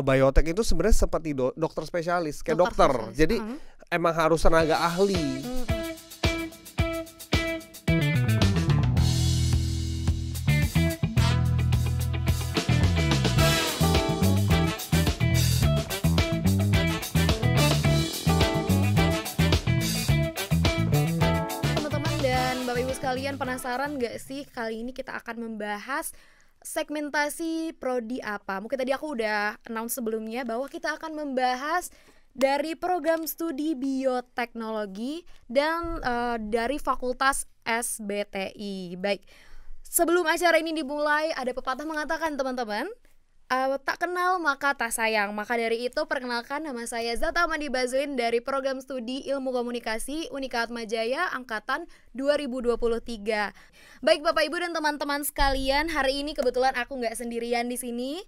biotek itu sebenarnya seperti dokter spesialis, kayak dokter. Spesialis. Jadi emang harus tenaga ahli. Teman-teman dan Bapak Ibu sekalian, penasaran gak sih kali ini kita akan membahas segmentasi prodi apa? Mungkin tadi aku udah announce sebelumnya bahwa kita akan membahas dari program studi bioteknologi dan dari Fakultas SBTI. Baik, sebelum acara ini dimulai ada pepatah mengatakan teman-teman, tak kenal maka tak sayang. Maka dari itu perkenalkan, nama saya Zata Amandi Bazlin dari program studi Ilmu Komunikasi Unika Atmajaya angkatan 2023. Baik Bapak Ibu dan teman-teman sekalian, hari ini kebetulan aku nggak sendirian di sini.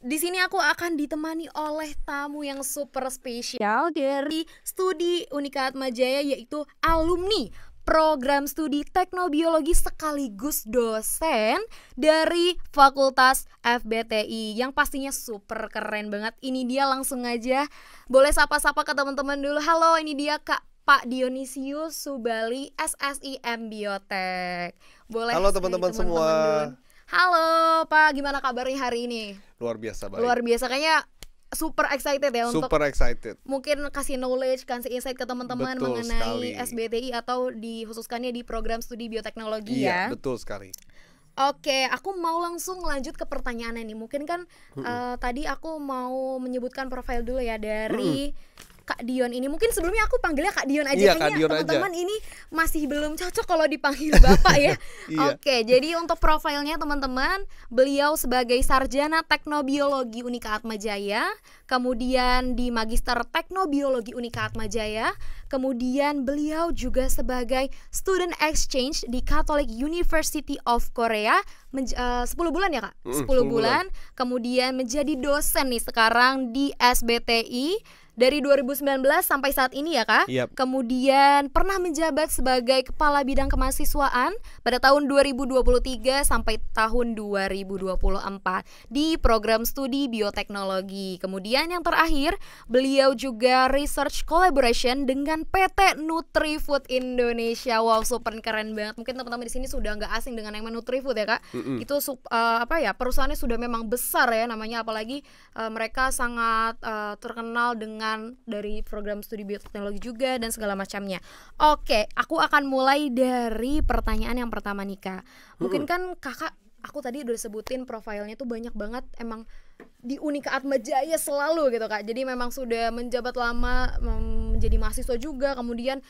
Di sini aku akan ditemani oleh tamu yang super spesial dari studi Unika Atmajaya, yaitu alumni program studi teknobiologi sekaligus dosen dari Fakultas FBTI yang pastinya super keren banget. Ini dia, langsung aja boleh sapa-sapa ke teman-teman dulu. Halo, ini dia Kak Pak Dionisius Subali, SSIM Biotek. Boleh. Halo teman-teman semua. Dulu. Halo Pak, gimana kabarnya hari ini? Luar biasa baik. Luar biasa, kayaknya super excited ya untuk Super excited. mungkin kasih knowledge, kasih insight ke teman-teman Betul mengenai sekali. SBTI atau dikhususkannya di program studi bioteknologi Iya, ya. betul sekali. Oke, aku mau langsung lanjut ke pertanyaannya nih. Mungkin kan tadi aku mau menyebutkan profil dulu ya dari Kak Dion ini. Mungkin sebelumnya aku panggilnya Kak Dion aja. Iya, Kayaknya Kak Dion teman-teman ini masih belum cocok kalau dipanggil Bapak ya. Iya. Oke, jadi untuk profilnya teman-teman, beliau sebagai sarjana teknobiologi Unika Atmajaya, kemudian di Magister Teknobiologi Unika Atmajaya, kemudian beliau juga sebagai student exchange di Catholic University of Korea 10 bulan ya Kak? 10 bulan. Kemudian menjadi dosen nih sekarang di SBTI dari 2019 sampai saat ini ya Kak. Yap. Kemudian pernah menjabat sebagai Kepala Bidang Kemahasiswaan pada tahun 2023 sampai tahun 2024 di program studi bioteknologi. Kemudian yang terakhir, beliau juga research collaboration dengan PT Nutrifood Indonesia. Wow, super keren banget. Mungkin teman-teman di sini sudah nggak asing dengan nama Nutrifood ya Kak. Itu perusahaannya sudah memang besar ya namanya, apalagi mereka sangat terkenal dengan dari program studi bioteknologi juga dan segala macamnya. Oke, aku akan mulai dari pertanyaan yang pertama nih Kak. Mungkin kan Kakak, aku tadi udah sebutin profilnya tuh banyak banget emang di Unika Atmajaya selalu gitu Kak. Jadi memang sudah menjabat lama, menjadi mahasiswa juga, kemudian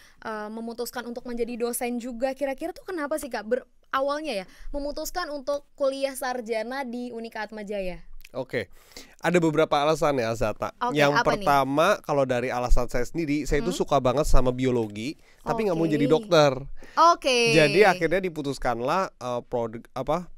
memutuskan untuk menjadi dosen juga. Kira-kira tuh kenapa sih Kak awalnya ya memutuskan untuk kuliah sarjana di Unika Atmajaya? Oke, ada beberapa alasan ya Zata. Oke, Yang apa pertama, kalau dari alasan saya sendiri, saya itu suka banget sama biologi, tapi nggak mau Oke. jadi dokter. Oke. Jadi akhirnya diputuskanlah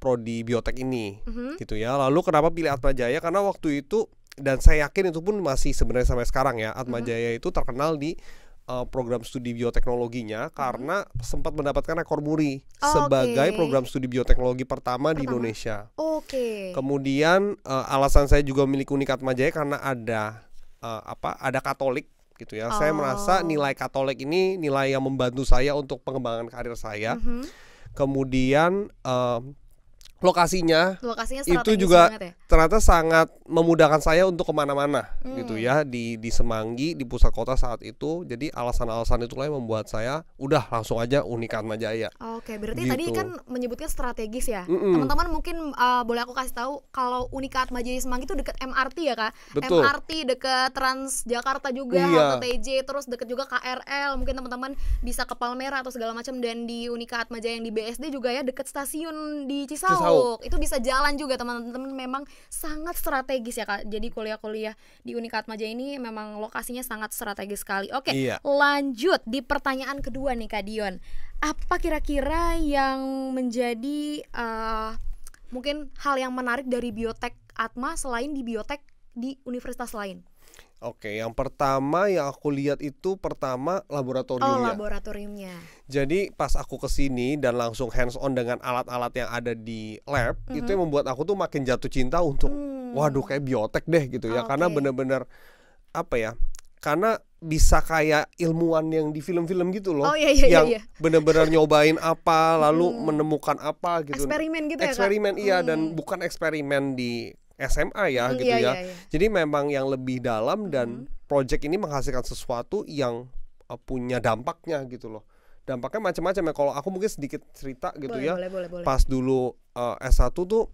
prodi biotek ini, gitu ya. Lalu kenapa pilih Atmajaya? Karena waktu itu, dan saya yakin itu pun masih sebenarnya sampai sekarang ya, Atmajaya itu terkenal di program studi bioteknologinya karena sempat mendapatkan rekor muri sebagai program studi bioteknologi pertama di Indonesia. Oke. Kemudian alasan saya juga memilih Unika Atmajaya karena ada Katolik gitu ya. Saya merasa nilai Katolik ini nilai yang membantu saya untuk pengembangan karir saya. Kemudian lokasinya itu strategis juga banget ya? ternyata sangat memudahkan saya untuk kemana-mana gitu ya, di Semanggi, di pusat kota saat itu. Jadi alasan-alasan itulah yang membuat saya udah langsung aja Unika Atmajaya. Oke, berarti Gitu. tadi kan menyebutnya strategis ya. Teman-teman mungkin boleh aku kasih tahu kalau Unika Atmajaya Semanggi itu dekat MRT ya Kak. Betul. MRT dekat Transjakarta juga, Iya. halte TJ, terus dekat juga KRL. Mungkin teman-teman bisa ke Palmerah atau segala macam, dan di Unika Atmajaya yang di BSD juga ya, dekat stasiun di Cisauk. Itu bisa jalan juga teman-teman, memang sangat strategis ya Kak. Jadi kuliah-kuliah di Unika Atmajaya ini memang lokasinya sangat strategis sekali. Oke, Iya. lanjut di pertanyaan kedua nih Kak Dion. Apa kira-kira yang menjadi mungkin hal yang menarik dari biotek Atma selain di biotek di universitas lain? Oke, yang pertama yang aku lihat itu pertama Oh, laboratoriumnya. laboratoriumnya. Jadi pas aku kesini dan langsung hands on dengan alat-alat yang ada di lab, itu yang membuat aku tuh makin jatuh cinta untuk waduh kayak biotek deh gitu ya. Karena Oke. bener-bener apa ya? Karena bisa kayak ilmuwan yang di film-film gitu loh. Oh iya iya Yang iya. bener-bener nyobain apa lalu menemukan apa gitu. Eksperimen gitu ya, Kak? Eksperimen iya, dan bukan eksperimen di SMA ya gitu Iya ya. iya iya. Jadi memang yang lebih dalam dan project ini menghasilkan sesuatu yang punya dampaknya gitu loh. Dampaknya macam-macam ya. Kalau aku mungkin sedikit cerita gitu ya. Boleh. Pas dulu S1 tuh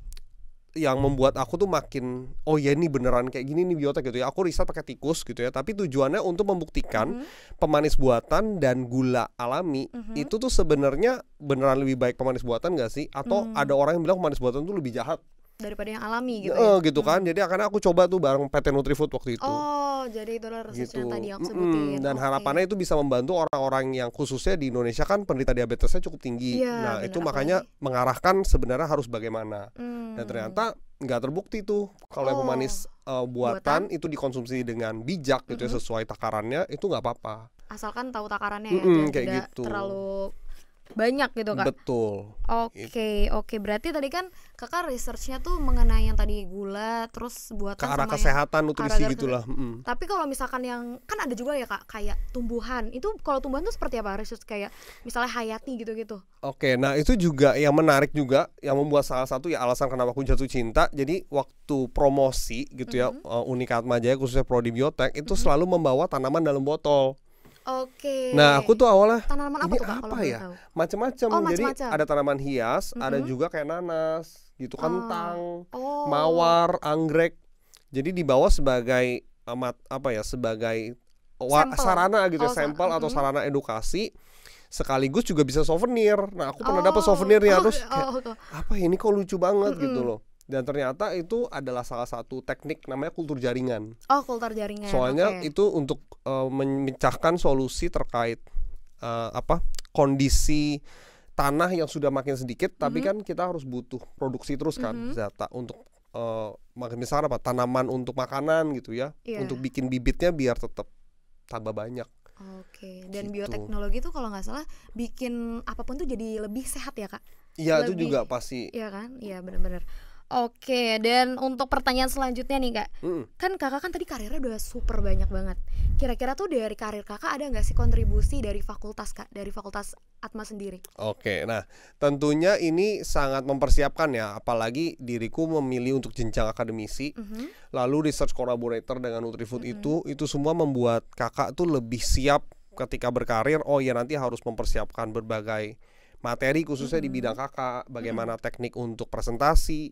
yang membuat aku tuh makin oh ya ini beneran kayak gini nih biotek gitu ya. Aku riset pakai tikus gitu ya. Tapi tujuannya untuk membuktikan pemanis buatan dan gula alami itu tuh sebenarnya beneran lebih baik pemanis buatan gak sih? Atau ada orang yang bilang pemanis buatan tuh lebih jahat Daripada yang alami gitu ya. gitu kan. Jadi akhirnya aku coba tuh bareng PT Nutrifood waktu itu. Oh, jadi itulah research Gitu. yang tadi aku sebutin. Dan Oke. harapannya itu bisa membantu orang-orang yang khususnya di Indonesia kan penderita diabetesnya cukup tinggi. Iya, Nah, bener, itu makanya mengarahkan sebenarnya harus bagaimana. Dan Hmm. ternyata nggak terbukti tuh kalau yang Oh, pemanis buatan itu dikonsumsi dengan bijak gitu ya, sesuai takarannya itu nggak apa-apa. asalkan tahu takarannya ya, dan Kayak tidak gitu. terlalu banyak gitu, Kak. Betul. Oke. Berarti tadi kan Kakak researchnya tuh mengenai yang tadi gula, terus buatan Ke arah sama kesehatan, nutrisi arah gitulah. Tapi kalau misalkan yang kan ada juga ya, Kak, kayak tumbuhan. Itu kalau tumbuhan tuh seperti apa research kayak misalnya hayati gitu-gitu? Oke, nah itu juga yang menarik juga yang membuat salah satu ya alasan kenapa aku jatuh cinta. Jadi waktu promosi gitu ya, Unika Atmajaya khususnya Prodi Biotek itu selalu membawa tanaman dalam botol. Oke. Nah, aku tuh awalnya tanaman apa ini tuh, Kak, kalau apa boleh ya? tahu? Macam-macam. Oh, Jadi macam-macam. ada tanaman hias, ada juga kayak nanas, gitu, kentang, Oh. mawar, anggrek. Jadi dibawa sebagai sebagai Sampel. sarana gitu, Oh, sampel atau sarana edukasi. Sekaligus juga bisa souvenir. Nah, aku pernah dapat souvenirnya terus kayak, apa ya, ini kok lucu banget gitu loh. Dan ternyata itu adalah salah satu teknik namanya kultur jaringan. Oh, kultur jaringan. Soalnya oke. itu untuk memecahkan solusi terkait kondisi tanah yang sudah makin sedikit, tapi kan kita harus butuh produksi terus kan zata untuk misalnya tanaman untuk makanan gitu ya, Iya. untuk bikin bibitnya biar tetap tambah banyak. Oke, dan Gitu. bioteknologi tuh kalau nggak salah bikin apapun tuh jadi lebih sehat ya, Kak? Iya, itu Lebih- juga pasti. Iya kan? Iya, benar-benar. Oke, dan untuk pertanyaan selanjutnya nih, Kak. Kan Kakak kan tadi karirnya udah super banyak banget. Kira-kira tuh dari karir Kakak ada nggak sih kontribusi dari fakultas, Kak? Dari Fakultas Atma sendiri? Oke, nah tentunya ini sangat mempersiapkan ya, apalagi diriku memilih untuk jenjang akademisi, lalu research collaborator dengan Nutrifood itu semua membuat kakak tuh lebih siap ketika berkarir. Oh ya, nanti harus mempersiapkan berbagai materi khususnya di bidang kakak, bagaimana teknik untuk presentasi,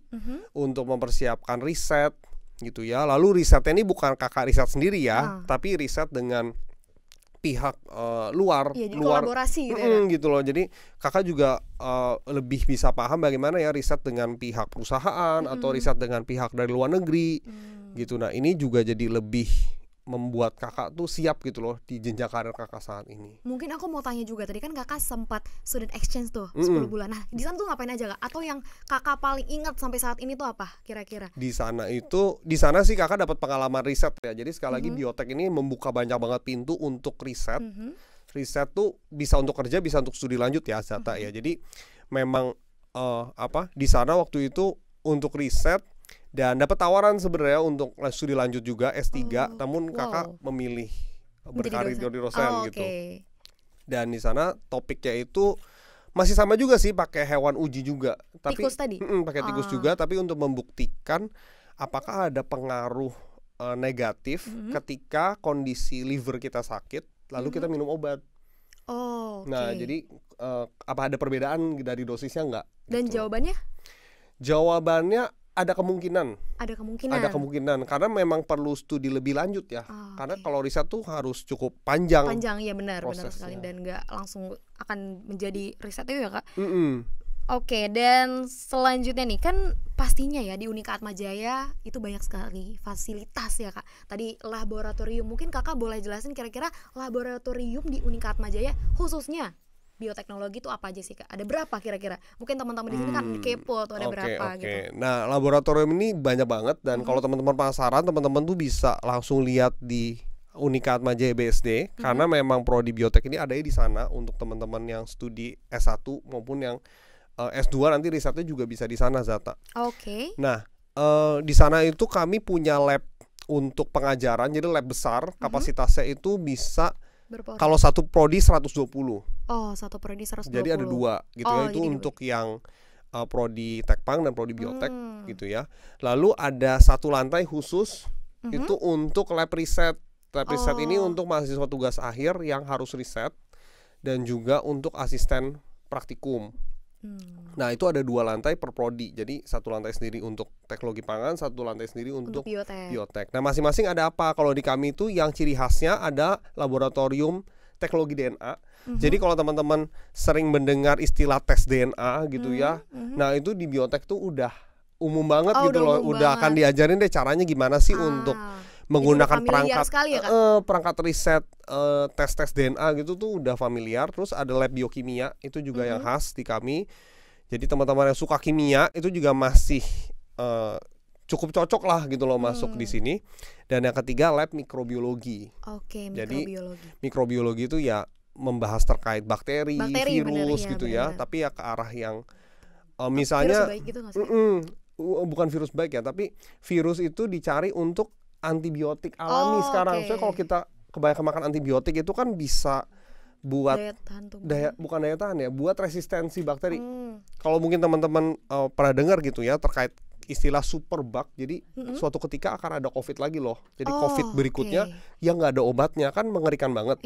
untuk mempersiapkan riset gitu ya. Lalu risetnya ini bukan kakak riset sendiri ya, tapi riset dengan pihak luar, Iya, jadi kolaborasi gitu ya, Kak? gitu loh. Jadi kakak juga lebih bisa paham bagaimana ya riset dengan pihak perusahaan atau riset dengan pihak dari luar negeri gitu. Nah, ini juga jadi lebih membuat kakak tuh siap gitu loh di jenjang karir kakak saat ini. Mungkin aku mau tanya juga, tadi kan Kakak sempat student exchange tuh 10 bulan. Nah, di sana tuh ngapain aja, Kak? Atau yang Kakak paling ingat sampai saat ini tuh apa kira-kira? Di sana sih kakak dapat pengalaman riset ya. Jadi sekali lagi biotek ini membuka banyak banget pintu untuk riset. Riset tuh bisa untuk kerja, bisa untuk studi lanjut ya, Zata ya. Jadi memang di sana waktu itu untuk riset dan dapat tawaran sebenarnya untuk studi lanjut juga S3, namun kakak memilih berkarir jadi dosen gitu. Oke. Dan di sana topiknya itu masih sama juga sih, pakai hewan uji juga. Tapi Tikus tadi? pakai tikus juga, tapi untuk membuktikan apakah ada pengaruh negatif ketika kondisi liver kita sakit, lalu kita minum obat. Oh, oke. Nah, jadi apa ada perbedaan dari dosisnya nggak? Dan Gitu. jawabannya? Jawabannya ada kemungkinan. Ada kemungkinan. Ada kemungkinan karena memang perlu studi lebih lanjut ya. Karena oke. kalau riset tuh harus cukup panjang. Panjang, ya benar prosesnya. sekali, dan nggak langsung akan menjadi riset itu ya, Kak. Mm-mm. Oke, dan selanjutnya nih, kan pastinya ya di Unika Atmajaya itu banyak sekali fasilitas ya, Kak. Tadi laboratorium, mungkin Kakak boleh jelasin kira-kira laboratorium di Unika Atmajaya khususnya bioteknologi itu apa aja sih Kak? Ada berapa kira-kira? Mungkin teman-teman di sini kan kepo tuh ada berapa gitu. Nah, laboratorium ini banyak banget dan kalau teman-teman penasaran, teman-teman tuh bisa langsung lihat di Unika Atmajaya BSD karena memang prodi biotek ini ada di sana untuk teman-teman yang studi S1 maupun yang S2 nanti risetnya juga bisa di sana Zata. Nah, di sana itu kami punya lab untuk pengajaran, jadi lab besar, kapasitasnya itu bisa kalau satu prodi 120. Oh, satu prodi 120. Jadi ada 2 gitu ya, itu untuk yang prodi Tekpang dan prodi biotek gitu ya. Lalu ada satu lantai khusus itu untuk lab riset. Lab riset ini untuk mahasiswa tugas akhir yang harus riset dan juga untuk asisten praktikum. Nah, itu ada 2 lantai per prodi. Jadi satu lantai sendiri untuk teknologi pangan, satu lantai sendiri untuk biotek. Nah, masing-masing ada apa? Kalau di kami itu yang ciri khasnya ada laboratorium teknologi DNA. Jadi kalau teman-teman sering mendengar istilah tes DNA gitu ya. Nah, itu di biotek tuh udah umum banget gitu loh. Udah akan diajarin deh caranya gimana sih untuk menggunakan perangkat riset tes DNA gitu tuh udah familiar. Terus ada lab biokimia itu juga yang khas di kami. Jadi teman-teman yang suka kimia itu juga masih cukup cocok lah gitu loh masuk di sini. Dan yang ketiga lab mikrobiologi. Jadi mikrobiologi itu ya membahas terkait bakteri virus gitu ya. Tapi ya ke arah yang misalnya virus baik gitu bukan virus baik ya, tapi virus itu dicari untuk antibiotik alami sekarang. Soalnya kalau kita kebanyakan makan antibiotik itu kan bisa buat bukan daya tahan ya, buat resistensi bakteri. Kalau mungkin teman-teman pernah dengar gitu ya terkait istilah superbug. Jadi suatu ketika akan ada COVID lagi loh. Jadi COVID berikutnya yang nggak ada obatnya kan mengerikan banget.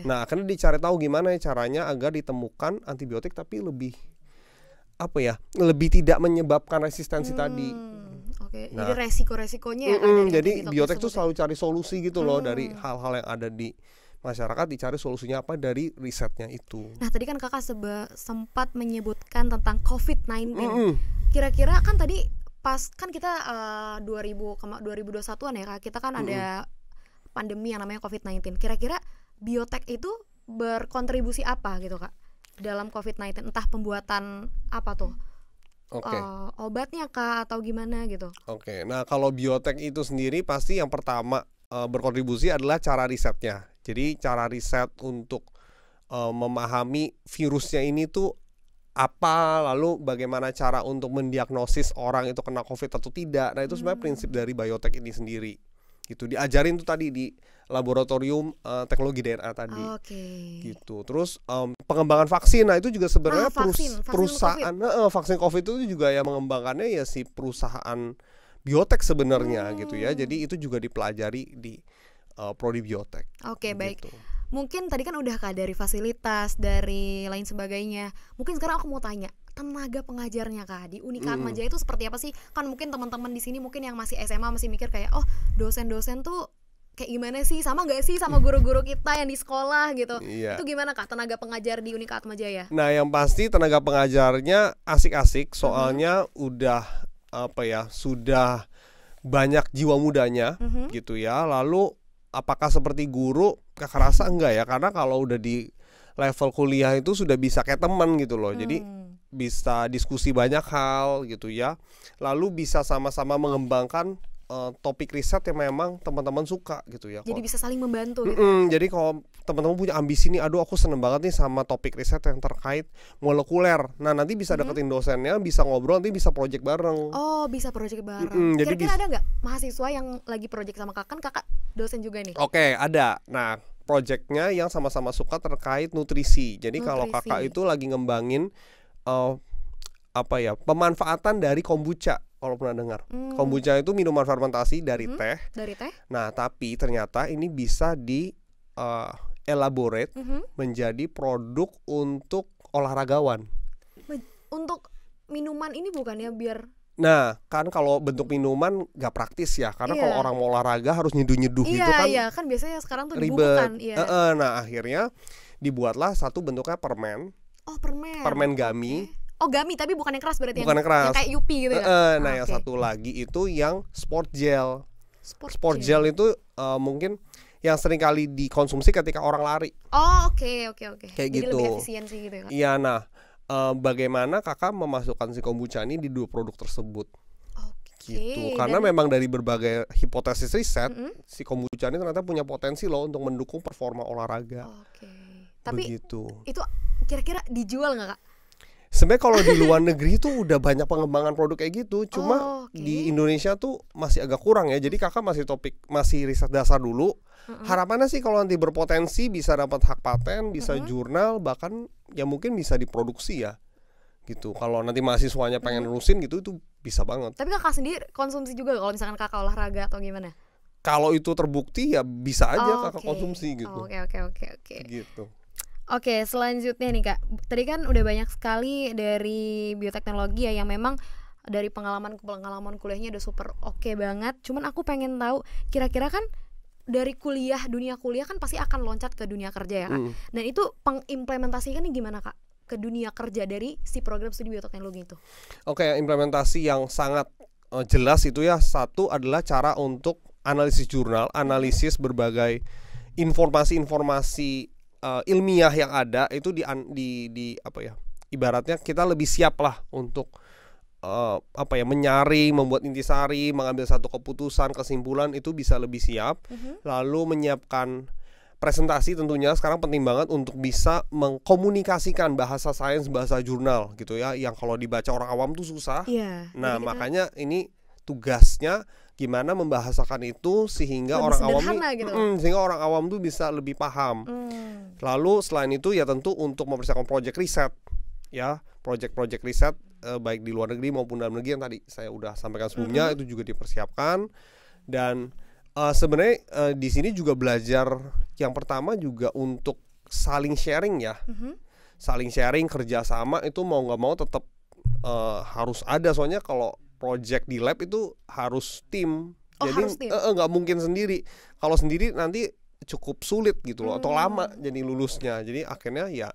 Nah, akhirnya dicari tahu gimana ya caranya agar ditemukan antibiotik tapi lebih lebih tidak menyebabkan resistensi tadi. Nah, jadi resiko-resikonya ya jadi biotek tuh selalu cari solusi gitu loh dari hal-hal yang ada di masyarakat, dicari solusinya apa dari risetnya itu. Nah, tadi kan Kakak sempat menyebutkan tentang COVID-19. Kira-kira kan tadi pas kan kita 2021-an ya Kak, kita kan ada pandemi yang namanya COVID-19. Kira-kira biotek itu berkontribusi apa gitu Kak dalam COVID-19? Entah pembuatan apa tuh? Obatnya kah atau gimana gitu? Nah kalau biotek itu sendiri pasti yang pertama berkontribusi adalah cara risetnya. Jadi cara riset untuk memahami virusnya ini tuh apa, lalu bagaimana cara untuk mendiagnosis orang itu kena COVID atau tidak. Nah itu sebenarnya prinsip dari biotek ini sendiri. Gitu diajarin tuh tadi di laboratorium teknologi DNA tadi. Gitu. Terus pengembangan vaksin, nah itu juga sebenarnya perusahaan vaksin COVID itu juga ya mengembangkannya ya si perusahaan biotek sebenarnya gitu ya. Jadi itu juga dipelajari di prodi biotek. Baik. Mungkin tadi kan udah Kak dari fasilitas, dari lain sebagainya. Mungkin sekarang aku mau tanya, tenaga pengajarnya Kak di Unika Atmajaya itu seperti apa sih? Kan mungkin teman-teman di sini mungkin yang masih SMA masih mikir kayak dosen-dosen tuh kayak gimana sih, sama gak sih sama guru-guru kita yang di sekolah gitu. Itu gimana Kak tenaga pengajar di Unika Atmajaya? Nah yang pasti tenaga pengajarnya asik-asik, soalnya udah sudah banyak jiwa mudanya gitu ya. Lalu apakah seperti guru? Kakak rasa enggak ya, karena kalau udah di level kuliah itu sudah bisa kayak teman gitu loh. Jadi bisa diskusi banyak hal gitu ya. Lalu bisa sama-sama mengembangkan topik riset yang memang teman-teman suka gitu ya. Jadi bisa saling membantu gitu. Jadi kalau teman-teman punya ambisi nih, aduh aku seneng banget nih sama topik riset yang terkait molekuler. Nah nanti bisa deketin dosennya, bisa ngobrol, nanti bisa project bareng. Bisa project bareng. Kira-kira ada nggak mahasiswa yang lagi project sama kakak dosen juga nih? Ada. Nah projectnya yang sama-sama suka terkait nutrisi. Jadi kalau kakak itu lagi ngembangin pemanfaatan dari kombucha. Kalau pernah dengar, kombucha itu minuman fermentasi dari teh. Nah, tapi ternyata ini bisa di elaborate menjadi produk untuk olahragawan. Untuk minuman ini bukan ya biar? Nah, kan kalau bentuk minuman gak praktis ya, karena kalau orang mau olahraga harus nyeduh-nyeduh gitu kan. Iya, kan biasanya sekarang tuh ribet. Nah, akhirnya dibuatlah satu bentuknya permen. Permen gummy. Gummy tapi bukan yang keras berarti, bukan yang keras. Yang kayak Yupi gitu ya. Nah yang satu lagi itu yang sport gel. Sport gel itu mungkin yang sering kali dikonsumsi ketika orang lari. Oh oke. Kayak Jadi gitu. lebih efisiensi gitu ya Kak? Iya, nah bagaimana kakak memasukkan si kombucha ini di 2 produk tersebut? Oke. Gitu. Karena Dan- memang dari berbagai hipotesis riset, Mm-mm. si kombucha ini ternyata punya potensi loh untuk mendukung performa olahraga. Oke. Tapi Begitu. itu kira-kira dijual nggak Kak? Sebenarnya kalau di luar negeri tuh udah banyak pengembangan produk kayak gitu, cuma Oh, oke. di Indonesia tuh masih agak kurang ya. Jadi kakak masih riset dasar dulu. Harapannya sih kalau nanti berpotensi bisa dapat hak paten, bisa jurnal, bahkan ya mungkin bisa diproduksi ya. Gitu. Kalau nanti mahasiswanya pengen nerusin gitu, itu bisa banget. Tapi Kakak sendiri konsumsi juga kalau misalkan Kakak olahraga atau gimana? Kalau itu terbukti ya bisa aja kakak Oke. konsumsi gitu. Oke. Gitu. Oke, selanjutnya nih Kak. Tadi kan udah banyak sekali dari bioteknologi ya yang memang dari pengalaman kuliahnya udah super oke banget. Cuman aku pengen tahu kira-kira kan dari dunia kuliah kan pasti akan loncat ke dunia kerja ya Kak. Dan itu pengimplementasikannya gimana Kak ke dunia kerja dari si program studi bioteknologi itu? Oke, implementasi yang sangat jelas itu ya, satu adalah cara untuk analisis jurnal, analisis berbagai informasi-informasi ilmiah yang ada itu di apa ya, ibaratnya kita lebih siap lah untuk menyaring, membuat intisari, mengambil satu keputusan, kesimpulan itu bisa lebih siap. Lalu menyiapkan presentasi tentunya sekarang penting banget untuk bisa mengkomunikasikan bahasa sains, bahasa jurnal gitu ya, yang kalau dibaca orang awam tuh susah. Iya. Nah, makanya ini tugasnya gimana membahasakan itu sehingga Lebih orang awam sederhana gitu. sehingga orang awam tuh bisa lebih paham. Lalu selain itu ya tentu untuk mempersiapkan proyek riset ya, proyek riset baik di luar negeri maupun dalam negeri yang tadi saya udah sampaikan sebelumnya, itu juga dipersiapkan. Dan sebenarnya di sini juga belajar yang pertama juga untuk saling sharing ya, saling sharing, kerjasama itu mau nggak mau tetap harus ada, soalnya kalau project di lab itu harus tim. Jadi nggak mungkin sendiri. Kalau sendiri nanti cukup sulit gitu loh, atau lama jadi lulusnya. Jadi akhirnya ya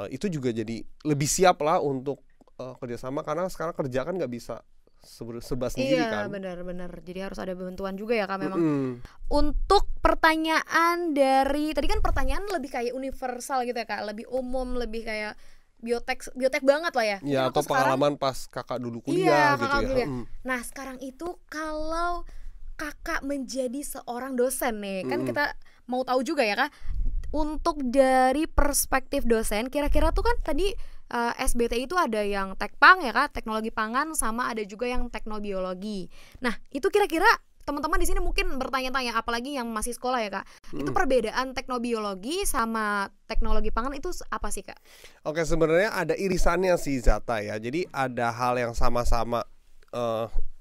itu juga jadi lebih siap lah untuk kerjasama, karena sekarang kerja kan nggak bisa serba sendiri kan. Iya benar. Jadi harus ada bantuan juga ya Kak memang. Untuk pertanyaan dari tadi kan pertanyaan lebih kayak universal gitu ya Kak, lebih umum, lebih kayak biotek banget lah ya. Ya, atau pengalaman pas kakak dulu iya, kuliah gitu kakak ya. Kuliah. Nah sekarang itu kalau kakak menjadi seorang dosen nih, kan kita mau tahu juga ya Kak, untuk dari perspektif dosen, kira-kira tuh kan tadi SBTI itu ada yang tekpang ya Kak, teknologi pangan, sama ada juga yang teknobiologi. Nah itu kira-kira teman-teman di sini mungkin bertanya-tanya, apalagi yang masih sekolah ya Kak, itu perbedaan teknobiologi sama teknologi pangan itu apa sih Kak? Oke, sebenarnya ada irisannya sih Zata ya. Jadi ada hal yang sama-sama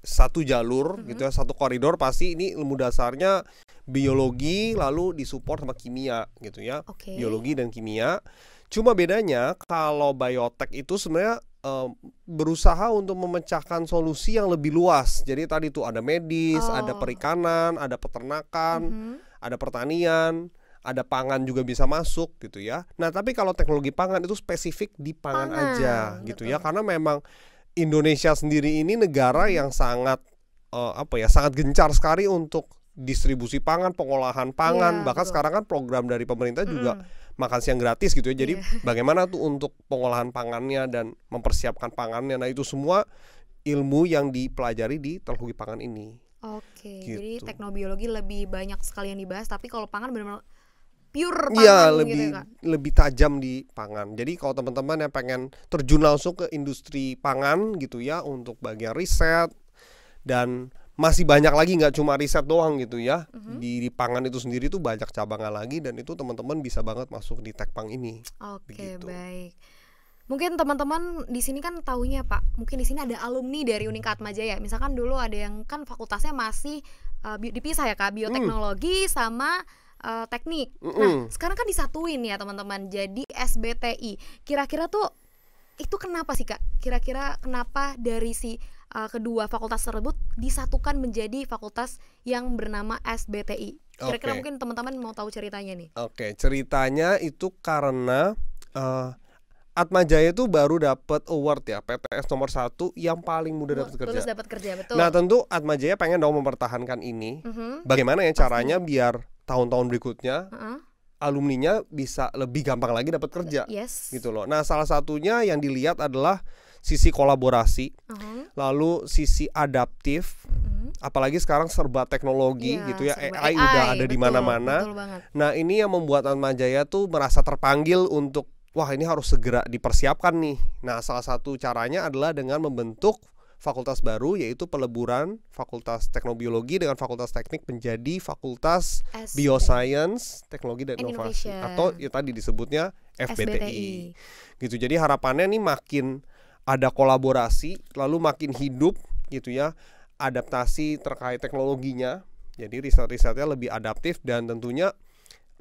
satu jalur gitu ya, satu koridor. Pasti ini ilmu dasarnya biologi lalu disupport sama kimia gitu ya. Biologi dan kimia. Cuma bedanya kalau biotek itu sebenarnya berusaha untuk memecahkan solusi yang lebih luas. Jadi tadi tuh ada medis, ada perikanan, ada peternakan, ada pertanian, ada pangan juga bisa masuk gitu ya. Nah tapi kalau teknologi pangan itu spesifik di pangan aja gitu ya, karena memang Indonesia sendiri ini negara yang sangat sangat gencar sekali untuk distribusi pangan, pengolahan pangan. Bahkan sekarang kan program dari pemerintah juga makan siang gratis gitu ya. Jadi bagaimana tuh untuk pengolahan pangannya dan mempersiapkan pangannya. Nah itu semua ilmu yang dipelajari di teknologi pangan ini. Oke, gitu. Jadi teknobiologi lebih banyak sekali yang dibahas, tapi kalau pangan benar-benar pure pangan iya, gitu ya Kak? lebih tajam di pangan. Jadi kalau teman-teman yang pengen terjun langsung ke industri pangan gitu ya, untuk bagian riset, dan masih banyak lagi, nggak cuma riset doang gitu ya. Di pangan itu sendiri tuh banyak cabangan lagi, dan itu teman-teman bisa banget masuk di Tekpang ini. Oke, baik. Mungkin teman-teman di sini kan taunya Pak, mungkin di sini ada alumni dari Unika Atmajaya. Misalkan dulu ada yang kan fakultasnya masih dipisah ya Kak, bioteknologi sama teknik. Nah, sekarang kan disatuin ya teman-teman, jadi SBTI. Kira-kira tuh itu kenapa sih Kak? Kira-kira kenapa dari si kedua fakultas tersebut disatukan menjadi fakultas yang bernama SBTI? Kira-kira mungkin teman-teman mau tahu ceritanya nih. Oke, ceritanya itu karena Atmajaya itu baru dapat award ya, PTS nomor 1 yang paling muda dapat kerja. Lulus dapat kerja, betul. Nah tentu Atmajaya pengen dong mempertahankan ini. Bagaimana ya caranya biar tahun-tahun berikutnya alumninya bisa lebih gampang lagi dapat kerja, gitu loh. Nah, salah satunya yang dilihat adalah sisi kolaborasi, lalu sisi adaptif, apalagi sekarang serba teknologi, gitu ya, AI udah ada di mana-mana. Nah, ini yang membuat Atmajaya tuh merasa terpanggil untuk, wah ini harus segera dipersiapkan nih. Nah, salah satu caranya adalah dengan membentuk fakultas baru, yaitu peleburan Fakultas Teknobiologi dengan Fakultas Teknik menjadi Fakultas Bioscience, Teknologi dan Inovasi, atau ya tadi disebutnya FBTI. Gitu. Jadi harapannya nih makin ada kolaborasi, lalu makin hidup gitu ya, adaptasi terkait teknologinya. Jadi riset-risetnya lebih adaptif dan tentunya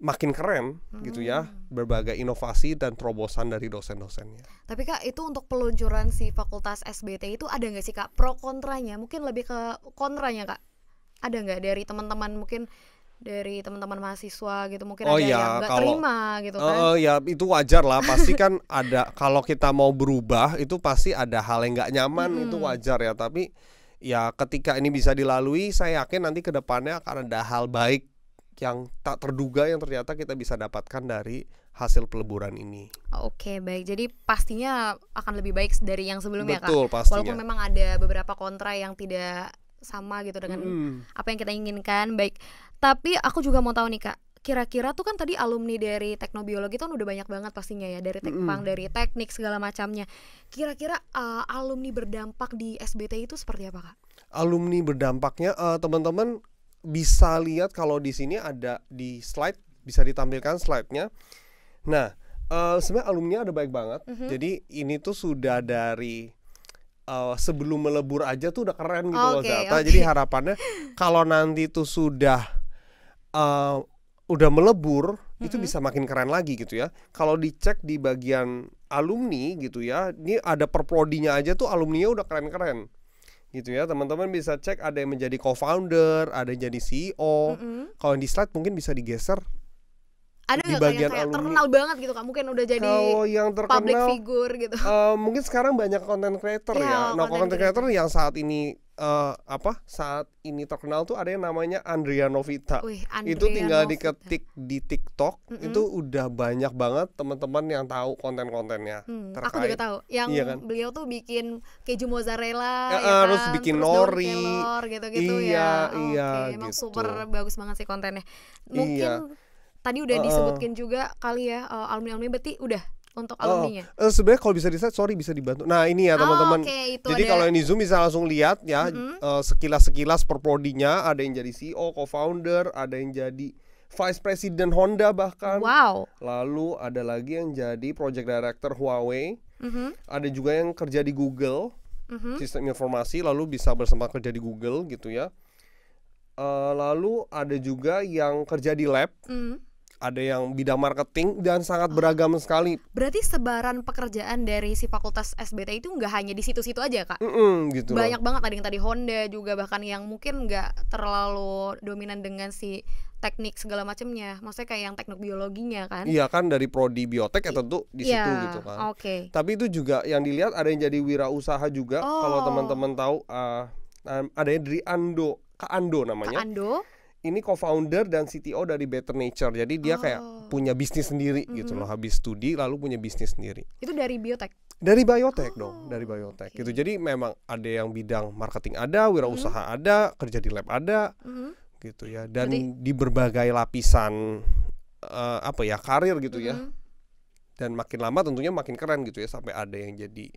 makin keren gitu ya, berbagai inovasi dan terobosan dari dosen-dosennya. Tapi Kak, itu untuk peluncuran si fakultas SBT itu ada nggak sih Kak pro kontranya? Mungkin lebih ke kontranya Kak. Ada nggak dari teman-teman, mungkin dari teman-teman mahasiswa gitu, mungkin ada yang nggak terima gitu kan? Ya itu wajar lah, pasti kan ada. Kalau kita mau berubah itu pasti ada hal yang nggak nyaman, itu wajar ya. Tapi ya ketika ini bisa dilalui, saya yakin nanti kedepannya akan ada hal baik yang tak terduga yang ternyata kita bisa dapatkan dari hasil peleburan ini. Oke, baik. Jadi pastinya akan lebih baik dari yang sebelumnya. Betul, Kak. Pastinya. Walaupun memang ada beberapa kontra yang tidak sama gitu dengan apa yang kita inginkan. Baik. Tapi aku juga mau tahu nih Kak, kira-kira tuh kan tadi alumni dari teknobiologi tuh udah banyak banget pastinya ya, dari tekpang, dari teknik segala macamnya. Kira-kira alumni berdampak di SBT itu seperti apa Kak? Alumni berdampaknya teman-teman bisa lihat kalau di sini ada di slide, bisa ditampilkan slide-nya. Nah, sebenarnya alumni ada baik banget. Jadi ini tuh sudah dari sebelum melebur aja tuh udah keren gitu loh Zata. Jadi harapannya kalau nanti tuh sudah melebur, itu bisa makin keren lagi gitu ya. Kalau dicek di bagian alumni gitu ya, ini ada perprodinya aja tuh alumninya udah keren-keren. Gitu ya, teman-teman bisa cek, ada yang menjadi co-founder, ada yang jadi CEO. Kalau di slide mungkin bisa digeser. Ada nggak kayak terkenal banget gitu Kak? Mungkin udah jadi yang terkenal, public figure gitu. Mungkin sekarang banyak content creator ya. Nah, content creator yang saat ini saat ini terkenal tuh ada yang namanya Andrea Novita. Itu tinggal diketik di TikTok, itu udah banyak banget teman-teman yang tahu konten-kontennya. Aku juga tahu. Yang kan? Beliau tuh bikin keju mozzarella, terus bikin nori, gitu-gitu emang gitu. Super bagus banget sih kontennya. Mungkin tadi udah disebutkin juga kali ya, alumni-alumni berarti udah untuk alumninya. Sebenarnya kalau bisa bisa dibantu. Nah, ini ya teman-teman. Jadi kalau yang di Zoom bisa langsung lihat ya, sekilas-sekilas perprodinya, ada yang jadi CEO, co-founder, ada yang jadi Vice President Honda bahkan. Wow. Lalu ada lagi yang jadi Project Director Huawei. Ada juga yang kerja di Google, sistem informasi, lalu bisa bersama kerja di Google gitu ya. Lalu ada juga yang kerja di lab. Ada yang bidang marketing dan sangat beragam sekali. Berarti sebaran pekerjaan dari si fakultas SBT itu nggak hanya di situ-situ aja Kak? Gitu banyak banget, ada yang tadi Honda juga, bahkan yang mungkin nggak terlalu dominan dengan si teknik segala macamnya. Maksudnya kayak yang teknik biologinya kan? Iya kan, dari prodi biotek ya tentu di situ gitu kan. Tapi itu juga yang dilihat ada yang jadi wirausaha juga. Kalau teman-teman tahu ada yang dari Kak Ando namanya. Kak Ando? Ini co-founder dan CTO dari Better Nature. Jadi dia kayak punya bisnis sendiri gitu loh. Habis studi lalu punya bisnis sendiri. Itu dari biotek? Dari biotek dong, dari biotek gitu. Jadi memang ada yang bidang marketing ada, wirausaha ada, kerja di lab ada, gitu ya. Dan di berbagai lapisan karir gitu ya. Dan makin lama tentunya makin keren gitu ya, sampai ada yang jadi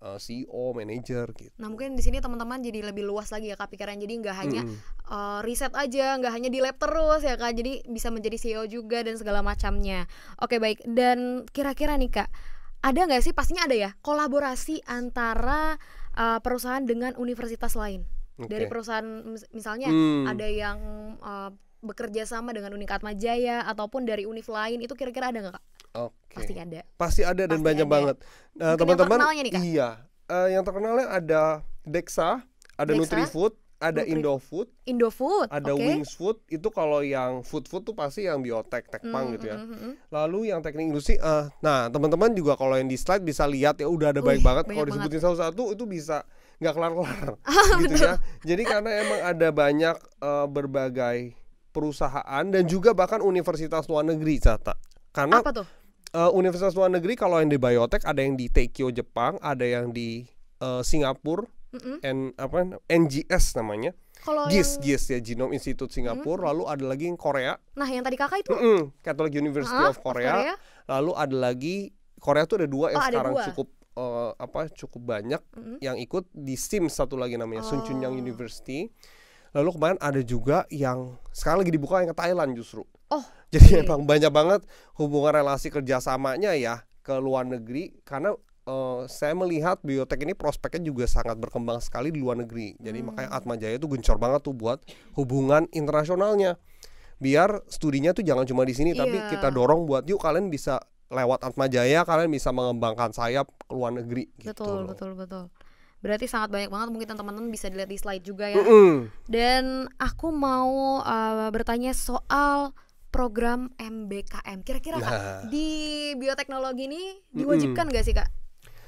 CEO, manager gitu. Nah mungkin di sini teman-teman jadi lebih luas lagi ya Kak pikiran. Jadi nggak hanya riset aja, nggak hanya di lab terus ya Kak. Jadi bisa menjadi CEO juga dan segala macamnya. Oke baik. Dan kira-kira nih Kak, ada nggak sih, pastinya ada ya, kolaborasi antara perusahaan dengan universitas lain? Dari perusahaan misalnya ada yang bekerja sama dengan Unika Atmajaya ataupun dari univ lain, itu kira-kira ada nggak Kak? Pasti ada dan banyak banget. Nah, teman-teman, yang terkenalnya ada Dexa, ada Nutrifood, ada Indofood, ada Wingsfood. Itu kalau yang food tuh pasti yang biotek, tekpang gitu ya. Lalu yang teknik industri, nah teman-teman juga kalau yang di slide bisa lihat ya, udah ada baik banget. Kalau disebutin satu-satu itu bisa nggak kelar-kelar gitu ya. Jadi karena emang ada banyak berbagai perusahaan dan juga bahkan universitas luar negeri, Cata. Karena Apa tuh? Universitas luar negeri kalau yang di biotek ada yang di Tokyo Jepang, ada yang di Singapura, NGS namanya. Kalau GIS ya, Genome Institute Singapura. Lalu ada lagi yang Korea. Nah, yang tadi kakak itu Catholic University of Korea. Lalu ada lagi Korea tuh ada 2 yang sekarang cukup banyak yang ikut di SIMS, satu lagi namanya Sunchunyang University. Lalu kemarin ada juga yang sekarang lagi dibuka yang ke Thailand justru. Jadi emang banyak banget hubungan relasi kerjasamanya ya ke luar negeri, karena saya melihat biotek ini prospeknya juga sangat berkembang sekali di luar negeri. Jadi makanya Atmajaya tuh gencor banget tuh buat hubungan internasionalnya. Biar studinya tuh jangan cuma di sini, tapi kita dorong buat yuk kalian bisa lewat Atmajaya, kalian bisa mengembangkan sayap ke luar negeri. Betul. Berarti sangat banyak banget, mungkin teman-teman bisa dilihat di slide juga ya. Dan aku mau bertanya soal program MBKM. Kira-kira Kak, di bioteknologi ini diwajibkan gak sih Kak?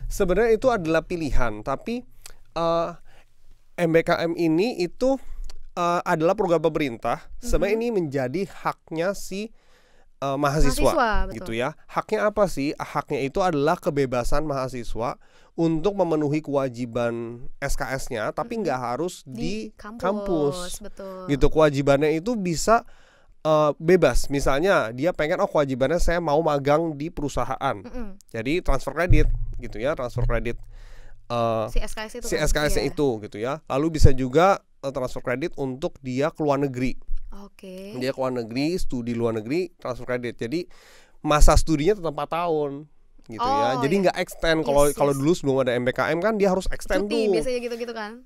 Sebenarnya itu adalah pilihan, tapi MBKM ini itu adalah program pemerintah. Sebenarnya ini menjadi haknya si mahasiswa gitu ya. Haknya apa sih? Haknya itu adalah kebebasan mahasiswa untuk memenuhi kewajiban SKS-nya, tapi nggak harus di kampus. Betul. Gitu, kewajibannya itu bisa bebas. Misalnya dia pengen kewajibannya saya mau magang di perusahaan. Jadi transfer kredit gitu ya, transfer kredit si SKS itu. Si SKS-nya itu gitu ya. Lalu bisa juga transfer kredit untuk dia ke luar negeri. Dia ke luar negeri, studi luar negeri, transfer kredit. Jadi masa studinya tetap 4 tahun gitu ya. Jadi nggak extend. Kalau dulu sebelum ada MBKM kan dia harus extend cuti, tuh. biasanya gitu kan.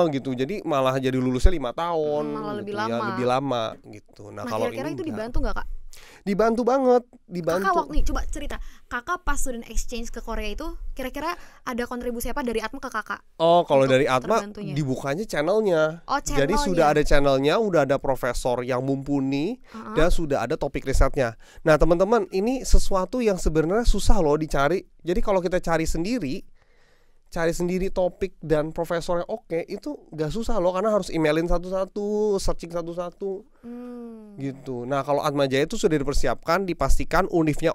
Gitu. Jadi malah jadi lulusnya 5 tahun. Malah gitu lebih ya, lama. lebih lama gitu. Nah kalau kira-kira ini itu dibantu nggak Kak? Dibantu banget, dibantu. Kakak waktu nih coba cerita, kakak pas student exchange ke Korea itu kira-kira ada kontribusi apa dari Atma ke kakak? Kalau dari Atma dibukanya channelnya. Jadi sudah ada channelnya, udah ada profesor yang mumpuni dan sudah ada topik risetnya. Nah teman-teman, ini sesuatu yang sebenarnya susah loh dicari. Jadi kalau kita cari sendiri topik dan profesornya itu nggak susah loh, karena harus emailin satu-satu, searching satu-satu gitu. Nah kalau Atmajaya itu sudah dipersiapkan, dipastikan univnya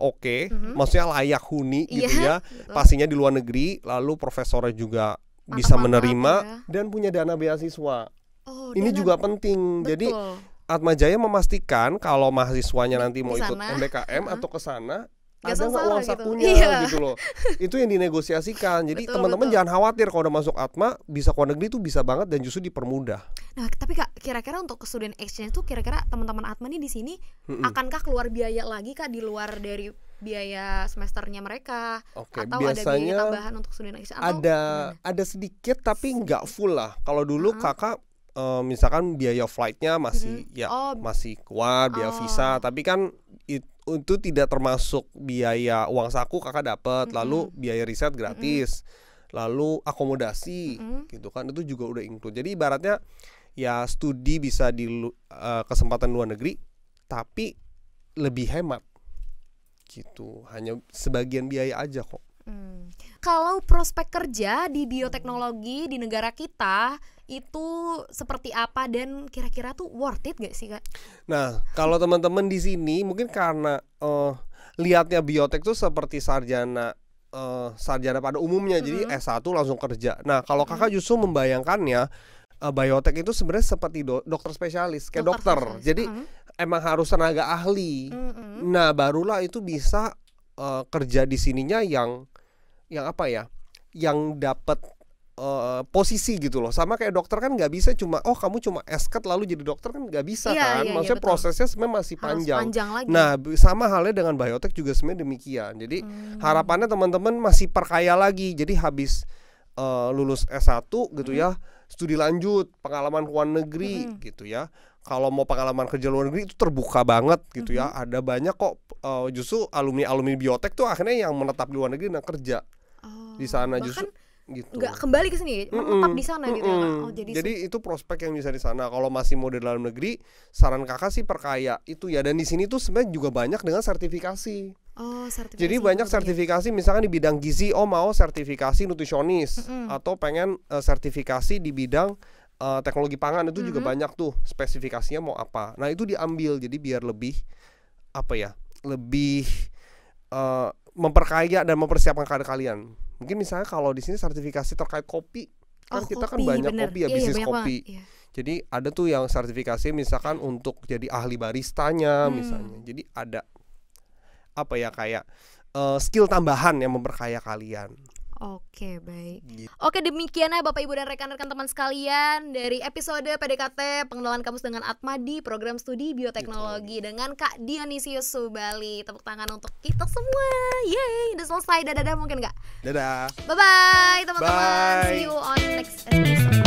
maksudnya layak huni gitu ya, pastinya di luar negeri, lalu profesornya juga bisa menerima dan punya dana beasiswa. Ini juga penting. Jadi Atmajaya memastikan kalau mahasiswanya nanti mau ikut MBKM atau ke sana ada nggak uang sakunya gitu loh. Itu yang dinegosiasikan. Jadi teman-teman jangan khawatir kalau udah masuk Atma bisa ke luar negeri itu bisa banget dan justru dipermudah. Nah tapi Kak, kira-kira untuk ke student exchange tuh kira-kira teman-teman Atma nih di sini akankah keluar biaya lagi Kak di luar dari biaya semesternya mereka? Atau biasanya ada biaya tambahan untuk student exchange? Ada sedikit tapi nggak full lah. Kalau dulu kakak misalkan biaya flightnya masih masih kuat, biaya visa, tapi kan itu tidak termasuk biaya uang saku kakak dapat, lalu biaya riset gratis, lalu akomodasi gitu kan, itu juga udah include. Jadi ibaratnya ya studi bisa di kesempatan luar negeri tapi lebih hemat gitu, hanya sebagian biaya aja kok. Kalau prospek kerja di bioteknologi di negara kita itu seperti apa dan kira-kira tuh worth it gak sih Kak? Nah kalau teman-teman di sini mungkin karena lihatnya biotek tuh seperti sarjana pada umumnya, jadi S1 langsung kerja. Nah kalau kakak justru membayangkannya biotek itu sebenarnya seperti dokter spesialis, kayak dokter. Jadi emang harus tenaga ahli. Nah barulah itu bisa kerja di sininya yang apa ya, yang dapat posisi gitu loh. Sama kayak dokter kan nggak bisa cuma kamu cuma esket lalu jadi dokter kan nggak bisa kan. Maksudnya prosesnya sebenarnya masih panjang lagi. Nah sama halnya dengan biotek juga sebenarnya demikian. Jadi harapannya teman-teman masih perkaya lagi. Jadi habis lulus S1 gitu ya, studi lanjut, pengalaman ke luar negeri gitu ya. Kalau mau pengalaman kerja luar negeri itu terbuka banget gitu ya. Ada banyak kok justru alumni biotek tuh akhirnya yang menetap di luar negeri dan kerja di sana justru gitu. Nggak kembali ke sini, menetap di sana gitu ya. Jadi itu prospek yang bisa di sana. Kalau masih mau di dalam negeri, saran kakak sih perkaya itu ya. Dan di sini tuh sebenarnya juga banyak dengan sertifikasi. Sertifikasi. Jadi banyak sertifikasi, misalkan di bidang gizi, mau sertifikasi nutrisionis, atau pengen sertifikasi di bidang teknologi pangan itu juga banyak tuh spesifikasinya mau apa. Nah itu diambil jadi biar lebih apa ya, lebih memperkaya dan mempersiapkan karir kalian. Mungkin misalnya kalau di sini sertifikasi terkait kopi, kan kita kan banyak bener. kopi ya, bisnis kopi. Jadi ada tuh yang sertifikasi misalkan untuk jadi ahli baristanya misalnya. Jadi ada apa ya, kayak skill tambahan yang memperkaya kalian. Oke, baik. Oke, demikianlah Bapak Ibu dan rekan-rekan teman sekalian dari episode PDKT Pengenalan Kamus dengan Atmadi, program studi bioteknologi dengan Kak Dionisius Subali. Tepuk tangan untuk kita semua. Yeay, udah selesai. Dadah mungkin nggak? Dadah. Bye-bye teman-teman. Bye. See you on next episode.